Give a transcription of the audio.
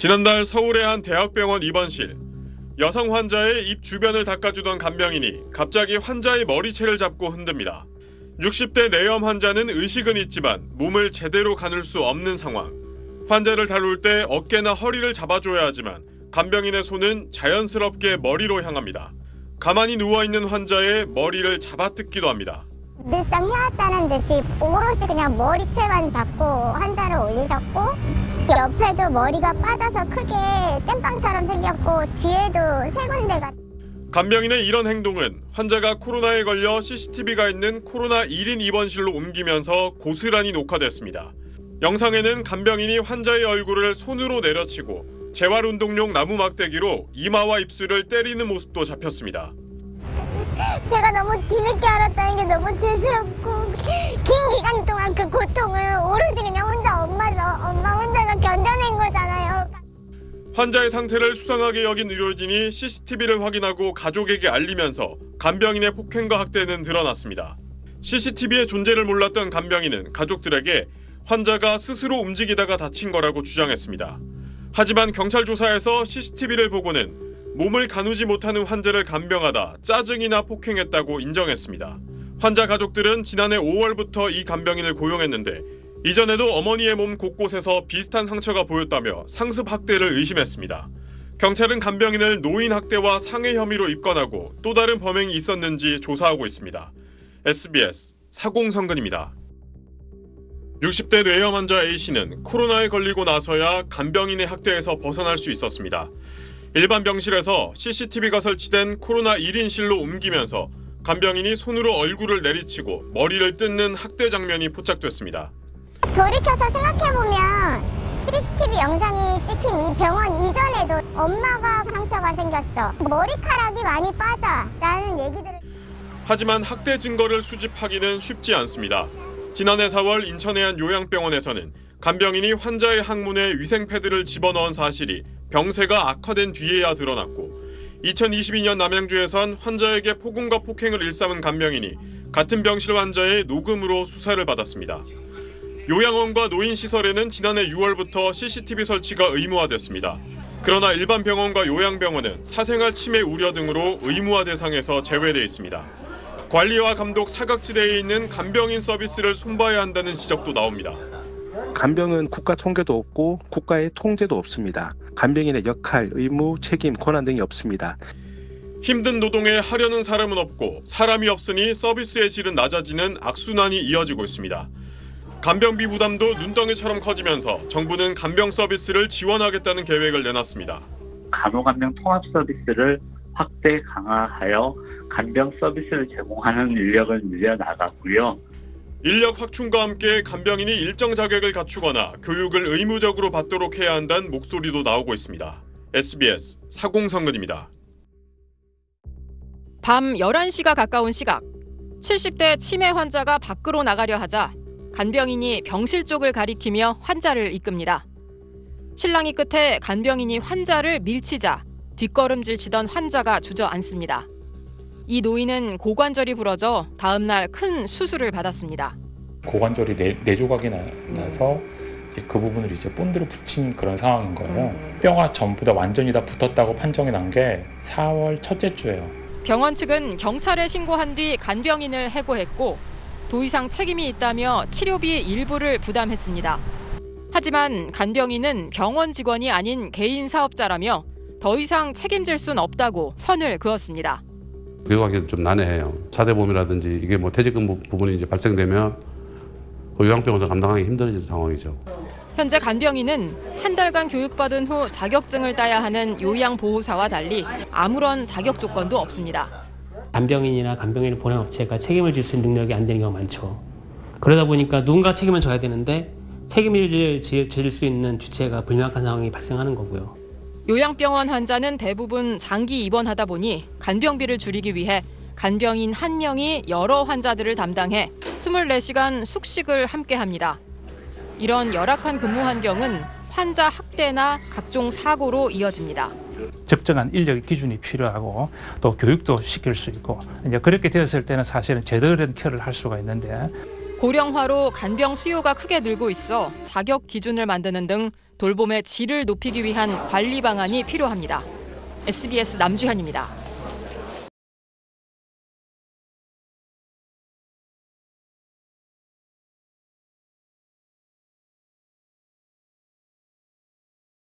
지난달 서울의 한 대학병원 입원실. 여성 환자의 입 주변을 닦아주던 간병인이 갑자기 환자의 머리채를 잡고 흔듭니다. 60대 내염 환자는 의식은 있지만 몸을 제대로 가눌 수 없는 상황. 환자를 다룰 때 어깨나 허리를 잡아줘야 하지만 간병인의 손은 자연스럽게 머리로 향합니다. 가만히 누워있는 환자의 머리를 잡아뜯기도 합니다. 늘상 해왔다는 듯이 오롯이 그냥 머리채만 잡고 환자를 올리셨고, 옆에도 머리가 빠져서 크게 땜빵처럼 생겼고 뒤에도 세 군데가. 간병인의 이런 행동은 환자가 코로나에 걸려 CCTV가 있는 코로나 1인 입원실로 옮기면서 고스란히 녹화됐습니다. 영상에는 간병인이 환자의 얼굴을 손으로 내려치고 재활운동용 나무 막대기로 이마와 입술을 때리는 모습도 잡혔습니다. 제가 너무 뒤늦게 알았다는 게 너무 죄스럽고, 긴 기간 동안 그 고통을 오롯이 그냥 엄마 혼자가 견뎌낸 거잖아요. 환자의 상태를 수상하게 여긴 의료진이 CCTV를 확인하고 가족에게 알리면서 간병인의 폭행과 학대는 드러났습니다. CCTV의 존재를 몰랐던 간병인은 가족들에게 환자가 스스로 움직이다가 다친 거라고 주장했습니다. 하지만 경찰 조사에서 CCTV를 보고는 몸을 가누지 못하는 환자를 간병하다 짜증이나 폭행했다고 인정했습니다. 환자 가족들은 지난해 5월부터 이 간병인을 고용했는데 이전에도 어머니의 몸 곳곳에서 비슷한 상처가 보였다며 상습 학대를 의심했습니다. 경찰은 간병인을 노인 학대와 상해 혐의로 입건하고 또 다른 범행이 있었는지 조사하고 있습니다. SBS 사공성근입니다. 60대 뇌염 환자 A씨는 코로나에 걸리고 나서야 간병인의 학대에서 벗어날 수 있었습니다. 일반 병실에서 CCTV가 설치된 코로나 1인실로 옮기면서 간병인이 손으로 얼굴을 내리치고 머리를 뜯는 학대 장면이 포착됐습니다. 돌이켜서 생각해보면 CCTV 영상이 찍힌 이 병원 이전에도 엄마가 상처가 생겼어, 머리카락이 많이 빠져 라는 얘기들을. 하지만 학대 증거를 수집하기는 쉽지 않습니다. 지난해 4월 인천의 한 요양병원에서는 간병인이 환자의 항문에 위생 패드를 집어넣은 사실이 병세가 악화된 뒤에야 드러났고, 2022년 남양주에선 환자에게 폭언과 폭행을 일삼은 간병인이 같은 병실 환자의 녹음으로 수사를 받았습니다. 요양원과 노인시설에는 지난해 6월부터 CCTV 설치가 의무화됐습니다. 그러나 일반 병원과 요양병원은 사생활 침해 우려 등으로 의무화 대상에서 제외돼 있습니다. 관리와 감독 사각지대에 있는 간병인 서비스를 손봐야 한다는 지적도 나옵니다. 간병은 국가 통계도 없고 국가의 통제도 없습니다. 간병인의 역할, 의무, 책임, 권한 등이 없습니다. 힘든 노동에 하려는 사람은 없고 사람이 없으니 서비스의 질은 낮아지는 악순환이 이어지고 있습니다. 간병비 부담도 눈덩이처럼 커지면서 정부는 간병 서비스를 지원하겠다는 계획을 내놨습니다. 간호간병 통합 서비스를 확대 강화하여 간병 서비스를 제공하는 인력을 늘려나가고요. 인력 확충과 함께 간병인이 일정 자격을 갖추거나 교육을 의무적으로 받도록 해야 한다는 목소리도 나오고 있습니다. SBS 사공성근입니다. 밤 11시가 가까운 시각, 70대 치매 환자가 밖으로 나가려 하자 간병인이 병실 쪽을 가리키며 환자를 이끕니다. 실랑이 끝에 간병인이 환자를 밀치자 뒷걸음질 치던 환자가 주저앉습니다. 이 노인은 고관절이 부러져 다음 날 큰 수술을 받았습니다. 고관절이 네 조각이 나서 이제 그 부분을 이제 본드로 붙인 그런 상황인 거예요. 뼈가 전부 다 완전히 다 붙었다고 판정이 난 게 4월 첫째 주예요. 병원 측은 경찰에 신고한 뒤 간병인을 해고했고 도의상 책임이 있다며 치료비 일부를 부담했습니다. 하지만 간병인은 병원 직원이 아닌 개인 사업자라며 더 이상 책임질 순 없다고 선을 그었습니다. 교육하기는 좀 난해해요. 사대보험이라든지 이게 뭐 퇴직금 부분이 이제 발생되면 그 요양병원에서 감당하기 힘들어지는 상황이죠. 현재 간병인은 한 달간 교육받은 후 자격증을 따야 하는 요양보호사와 달리 아무런 자격 조건도 없습니다. 간병인이나 간병인을 보낸 업체가 책임을 질 수 있는 능력이 안 되는 경우가 많죠. 그러다 보니까 누군가 책임을 져야 되는데 책임을 질 수 있는 주체가 불명확한 상황이 발생하는 거고요. 요양병원 환자는 대부분 장기 입원하다 보니 간병비를 줄이기 위해 간병인 한 명이 여러 환자들을 담당해 24시간 숙식을 함께 합니다. 이런 열악한 근무 환경은 환자 학대나 각종 사고로 이어집니다. 적정한 인력 기준이 필요하고 또 교육도 시킬 수 있고 이제 그렇게 되었을 때는 사실은 제대로 된 케어를 할 수가 있는데 고령화로 간병 수요가 크게 늘고 있어 자격 기준을 만드는 등 돌봄의 질을 높이기 위한 관리 방안이 필요합니다. SBS 남주현입니다.